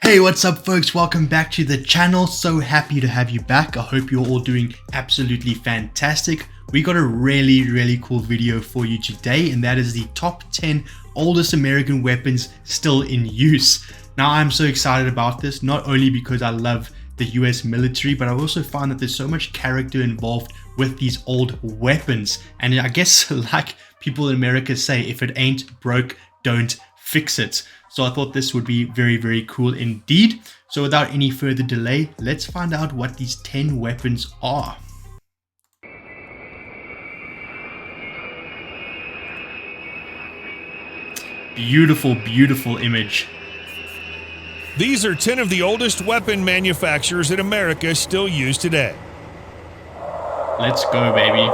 Hey, what's up folks? Welcome back to the channel. So happy to have you back. I hope you're all doing absolutely fantastic. We got a really cool video for you today, and that is the top 10 oldest American weapons still in use. Now I'm so excited about this, not only because I love the US military, but I also find that there's so much character involved with these old weapons. And I guess like people in America say, if it ain't broke, don't fix it. So I thought this would be very cool indeed. So without any further delay, let's find out what these 10 weapons are. Beautiful image. These are 10 of the oldest weapon manufacturers in America still use today. Let's go, baby.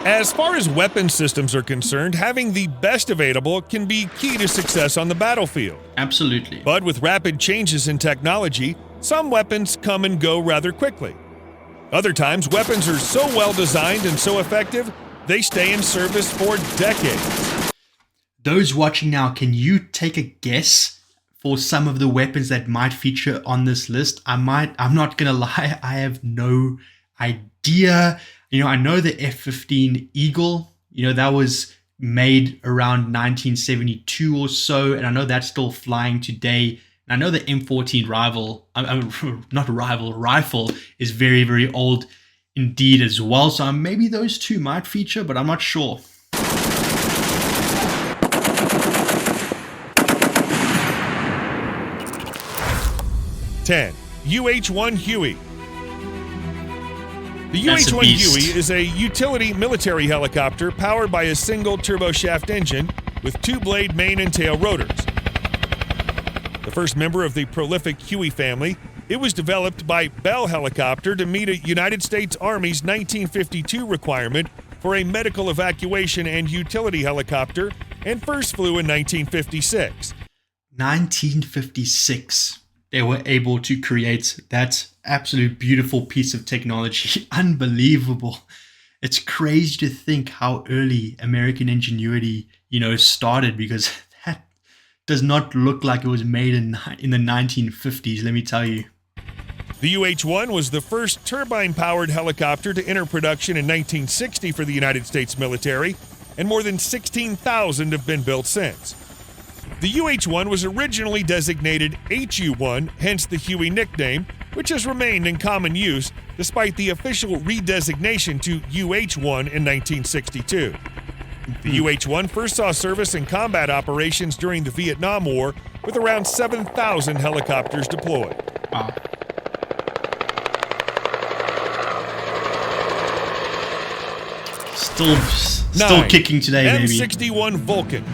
As far as weapon systems are concerned, having the best available can be key to success on the battlefield. Absolutely. But with rapid changes in technology, some weapons come and go rather quickly. Other times, weapons are so well designed and so effective, they stay in service for decades. Those watching now, can you take a guess for some of the weapons that might feature on this list? I'm not gonna lie, I have no idea. You know, I know the F-15 Eagle, you know, that was made around 1972 or so, and I know that's still flying today. And I know the M14 Rifle is very old indeed as well. So maybe those two might feature, but I'm not sure. UH1 Huey. The UH1 Huey is a utility military helicopter powered by a single turboshaft engine with two-blade main and tail rotors. The first member of the prolific Huey family, it was developed by Bell Helicopter to meet a United States Army's 1952 requirement for a medical evacuation and utility helicopter, and first flew in 1956. 1956. They were able to create that absolute beautiful piece of technology. Unbelievable. It's crazy to think how early American ingenuity, you know, started, because that does not look like it was made in the 1950s, let me tell you. The UH-1 was the first turbine-powered helicopter to enter production in 1960 for the United States military, and more than 16,000 have been built since. The UH-1 was originally designated HU-1, hence the Huey nickname, which has remained in common use despite the official redesignation to UH-1 in 1962. The UH-1 first saw service in combat operations during the Vietnam War with around 7,000 helicopters deployed. Wow. Still kicking today, baby. M61 Vulcan.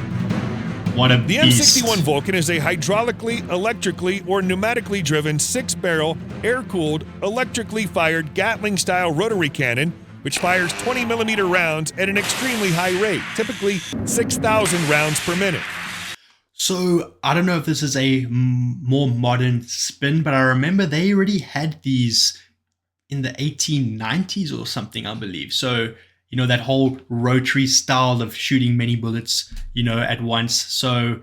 What a The beast. M61 Vulcan is a hydraulically, electrically, or pneumatically driven 6-barrel, air-cooled, electrically fired Gatling-style rotary cannon, which fires 20mm rounds at an extremely high rate, typically 6,000 rounds per minute. So I don't know if this is a more modern spin, but I remember they already had these in the 1890s or something, I believe. So, you know, that whole rotary style of shooting many bullets, you know, at once. So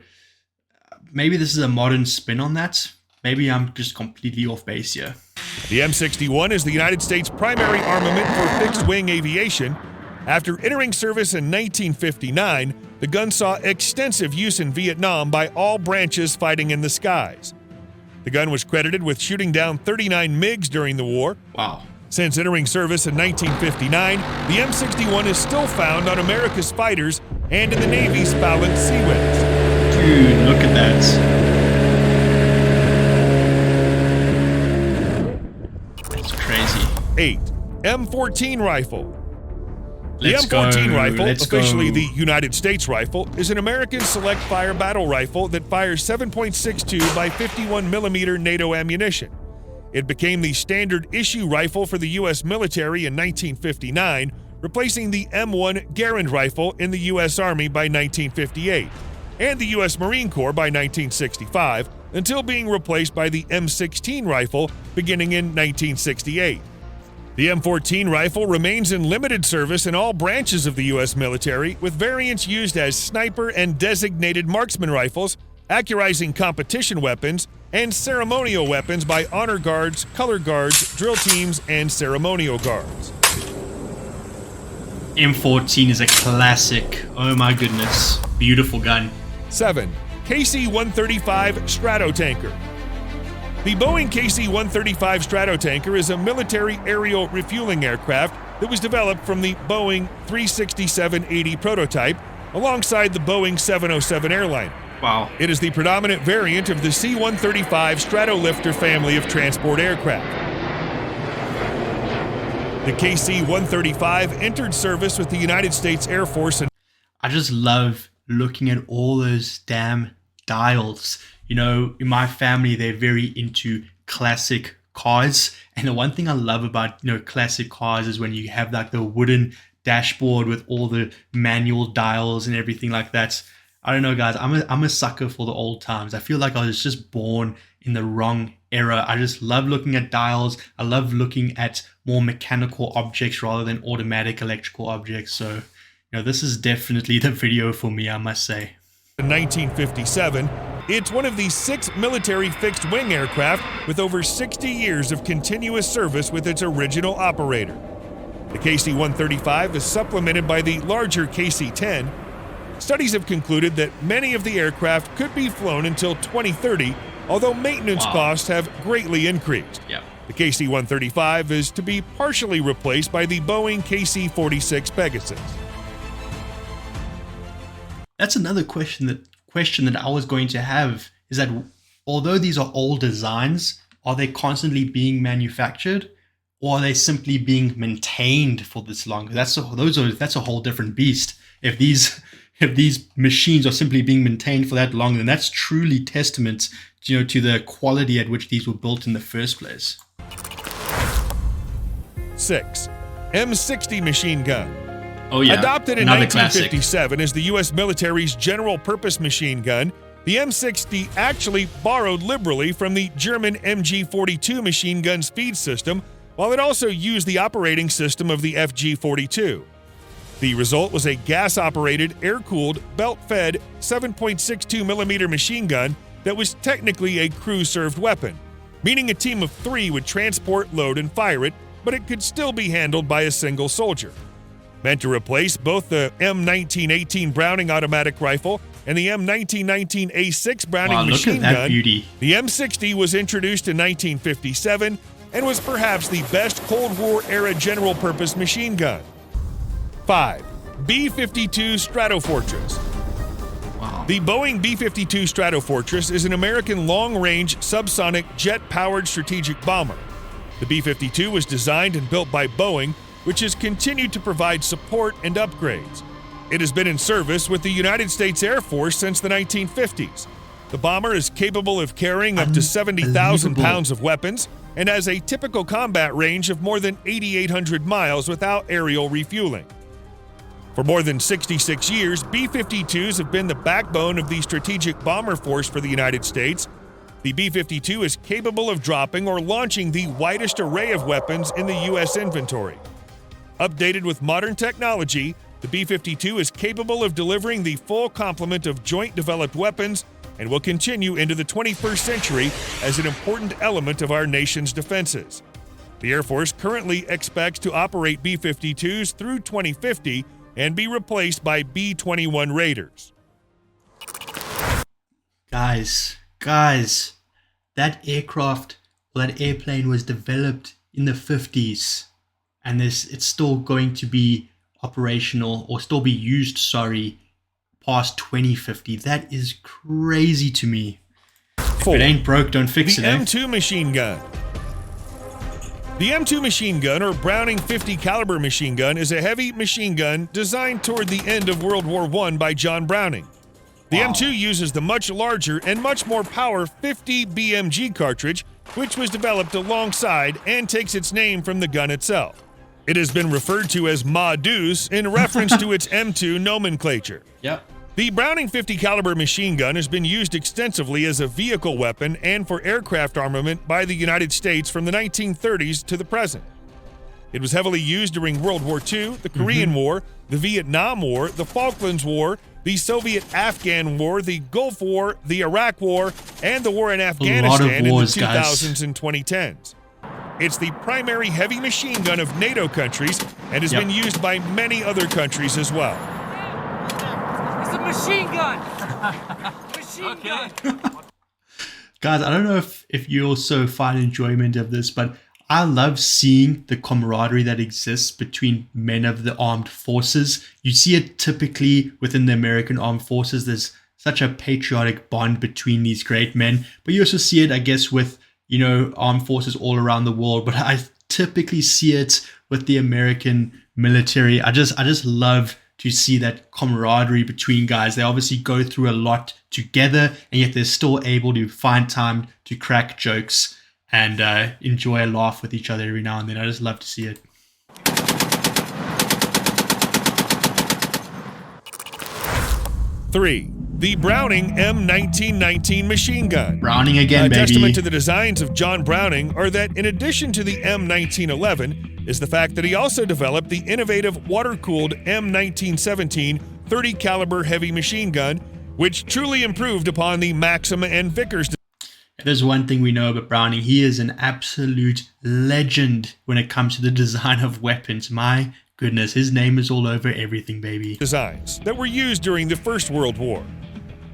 maybe this is a modern spin on that. Maybe I'm just completely off base here. The M61 is the United States' primary armament for fixed-wing aviation. After entering service in 1959, the gun saw extensive use in Vietnam by all branches fighting in the skies. The gun was credited with shooting down 39 MiGs during the war. Wow. Since entering service in 1959, the M61 is still found on America's fighters and in the Navy's Fallon Sea Wings. Dude, look at that. That's crazy. 8. M14 Rifle. The Let's M14 go. Rifle, Let's officially go. the United States Rifle, is an American select-fire battle rifle that fires 7.62 by 51mm NATO ammunition. It became the standard issue rifle for the U.S. military in 1959, replacing the M1 Garand rifle in the U.S. Army by 1958, and the U.S. Marine Corps by 1965, until being replaced by the M16 rifle beginning in 1968. The M14 rifle remains in limited service in all branches of the U.S. military, with variants used as sniper and designated marksman rifles, accurizing competition weapons, and ceremonial weapons by honor guards, color guards, drill teams, and ceremonial guards. M14 is a classic. Oh my goodness. Beautiful gun. 7. KC-135 Stratotanker. The Boeing KC-135 Stratotanker is a military aerial refueling aircraft that was developed from the Boeing 367-80 prototype alongside the Boeing 707 airliner. Wow. It is the predominant variant of the C-135 Stratolifter family of transport aircraft. The KC-135 entered service with the United States Air Force. I just love looking at all those damn dials. You know, in my family, they're very into classic cars. And the one thing I love about, classic cars is when you have like the wooden dashboard with all the manual dials and everything like that. I don't know, guys. I'm a sucker for the old times. I feel like I was just born in the wrong era. I just love looking at dials. I love looking at more mechanical objects rather than automatic electrical objects. So, this is definitely the video for me, I must say. In 1957, it's one of the 6 military fixed-wing aircraft with over 60 years of continuous service with its original operator. The KC-135 is supplemented by the larger KC-10. Studies have concluded that many of the aircraft could be flown until 2030, although maintenance costs have greatly increased. Yep. The KC-135 is to be partially replaced by the Boeing KC-46 Pegasus. That's another question that I was going to have, is that although these are old designs, are they constantly being manufactured, or are they simply being maintained for this long? That's a whole different beast. If these machines are simply being maintained for that long, then that's truly testament, to the quality at which these were built in the first place. 6. M60 Machine Gun. Oh yeah, adopted in another 1957 as the U.S. military's general-purpose machine gun, the M60 actually borrowed liberally from the German MG42 machine gun speed system, while it also used the operating system of the FG42. The result was a gas-operated, air-cooled, belt-fed 7.62mm machine gun that was technically a crew-served weapon, meaning a team of 3 would transport, load, and fire it, but it could still be handled by a single soldier. Meant to replace both the M1918 Browning automatic rifle and the M1919 A6 Browning machine gun, beauty. The M60 was introduced in 1957 and was perhaps the best Cold War-era general-purpose machine gun. 5. B52 Strat Fortress. Wow. The Boeing B52 Strat Fortress is an American long-range subsonic jet-powered strategic bomber. The B-52 was designed and built by Boeing, which has continued to provide support and upgrades. It has been in service with the United States Air Force since the 1950s. The bomber is capable of carrying up to 70,000 pounds of weapons and has a typical combat range of more than 8,800 miles without aerial refueling. For more than 66 years, B-52s have been the backbone of the strategic bomber force for the United States. The B-52 is capable of dropping or launching the widest array of weapons in the U.S. inventory. Updated with modern technology, the B-52 is capable of delivering the full complement of joint-developed weapons and will continue into the 21st century as an important element of our nation's defenses. The Air Force currently expects to operate B-52s through 2050 and be replaced by B-21 Raiders. Guys, that airplane was developed in the 50s. And it's still going to be operational, or still be used, past 2050. That is crazy to me. 4. If it ain't broke, don't fix it. The M2 Machine Gun. The M2 Machine Gun, or Browning 50 caliber machine gun, is a heavy machine gun designed toward the end of World War I by John Browning. The M2 uses the much larger and much more power 50 BMG cartridge, which was developed alongside and takes its name from the gun itself. It has been referred to as Ma Deuce in reference to its M2 nomenclature. Yep. The Browning 50 caliber machine gun has been used extensively as a vehicle weapon and for aircraft armament by the United States from the 1930s to the present. It was heavily used during World War II, the Korean War, the Vietnam War, the Falklands War, the Soviet-Afghan War, the Gulf War, the Iraq War, and the war in Afghanistan in the 2000s and 2010s. It's the primary heavy machine gun of NATO countries and has been used by many other countries as well. It's a machine gun! Machine gun! Guys, I don't know if you also find enjoyment of this, but I love seeing the camaraderie that exists between men of the armed forces. You see it typically within the American armed forces. There's such a patriotic bond between these great men, but you also see it, I guess, with, you know, armed forces all around the world. But I typically see it with the American military. I just love to see that camaraderie between guys. They obviously go through a lot together, and yet they're still able to find time to crack jokes and enjoy a laugh with each other every now and then. I just love to see it. Three, the Browning M1919 Machine Gun. Browning again, baby. A testament to the designs of John Browning are that in addition to the M1911 is the fact that he also developed the innovative water-cooled M1917 30 caliber heavy machine gun, which truly improved upon the Maxim and Vickers. There's one thing we know about Browning. He is an absolute legend when it comes to the design of weapons. My goodness, his name is all over everything, baby. Designs that were used during the First World War.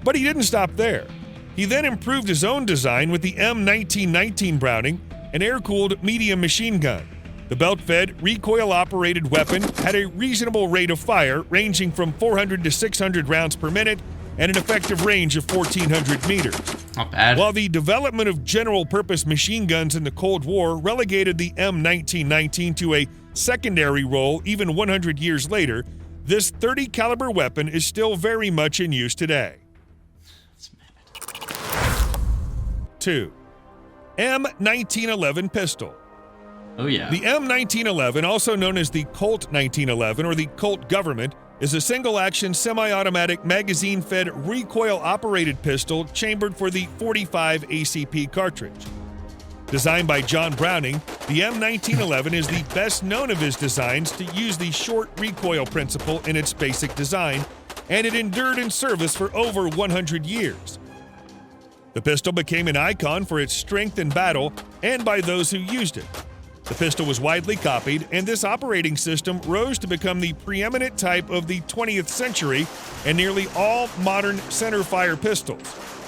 But he didn't stop there. He then improved his own design with the M1919 Browning, an air-cooled medium machine gun. The belt-fed, recoil-operated weapon had a reasonable rate of fire ranging from 400 to 600 rounds per minute and an effective range of 1,400 meters. Not bad. While the development of general-purpose machine guns in the Cold War relegated the M1919 to a secondary role even 100 years later, this 30 caliber weapon is still very much in use today. 2. M1911 Pistol. Oh yeah. The M1911, also known as the Colt 1911 or the Colt Government, is a single-action semi-automatic magazine-fed recoil-operated pistol chambered for the .45 ACP cartridge. Designed by John Browning, the M1911 is the best known of his designs to use the short recoil principle in its basic design, and it endured in service for over 100 years. The pistol became an icon for its strength in battle and by those who used it. The pistol was widely copied, and this operating system rose to become the preeminent type of the 20th century and nearly all modern centerfire pistols.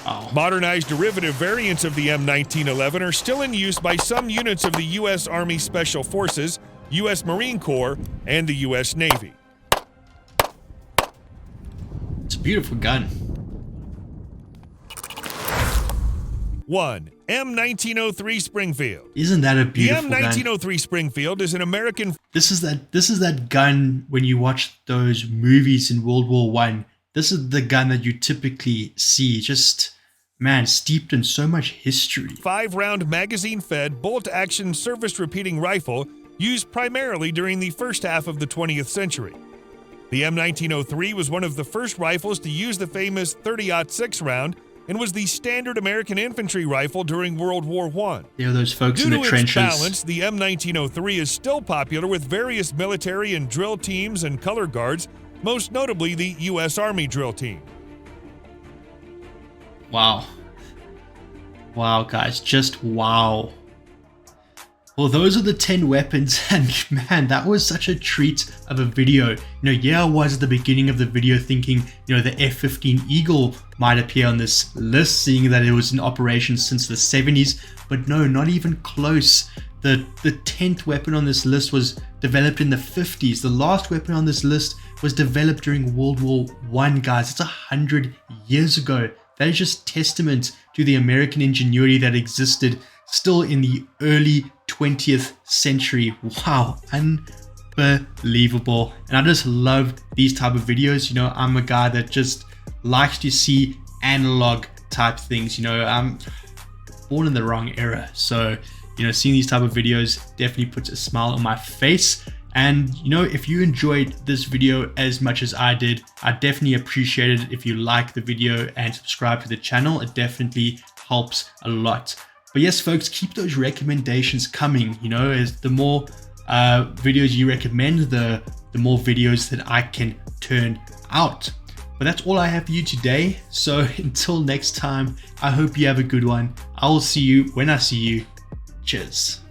Oh. Modernized derivative variants of the M1911 are still in use by some units of the U.S. Army Special Forces, U.S. Marine Corps, and the U.S. Navy. It's a beautiful gun. 1. M1903 Springfield. Isn't that a beautiful gun? The gun? M1903 Springfield is an American... This is that gun when you watch those movies in World War I. This is the gun that you typically see. Just, man, steeped in so much history. 5-round magazine-fed, bolt-action service-repeating rifle used primarily during the first half of the 20th century. The M1903 was one of the first rifles to use the famous 30-06 round and was the standard American infantry rifle during World War I. There are those folks in the trenches. Due to its balance, the M1903 is still popular with various military and drill teams and color guards, most notably the U.S. Army drill team. Wow. Wow, guys, just wow. Well, those are the 10 weapons, and man, that was such a treat of a video. You know, yeah, I was at the beginning of the video thinking, you know, the F-15 Eagle might appear on this list, seeing that it was in operation since the 70s, but no, not even close. The 10th weapon on this list was developed in the 50s. The last weapon on this list was developed during World War I, guys. It's 100 years ago. That is just testament to the American ingenuity that existed still in the early 20th century. Wow, unbelievable. And I just love these type of videos. You know, I'm a guy that just likes to see analog type things. You know, I'm born in the wrong era, so you know, seeing these type of videos definitely puts a smile on my face. And you know, if you enjoyed this video as much as I did, I definitely appreciate it if you like the video and subscribe to the channel. It definitely helps a lot. But yes, folks, keep those recommendations coming. You know, as the more videos you recommend, the more videos that I can turn out. But that's all I have for you today. So until next time, I hope you have a good one. I will see you when I see you. Cheers.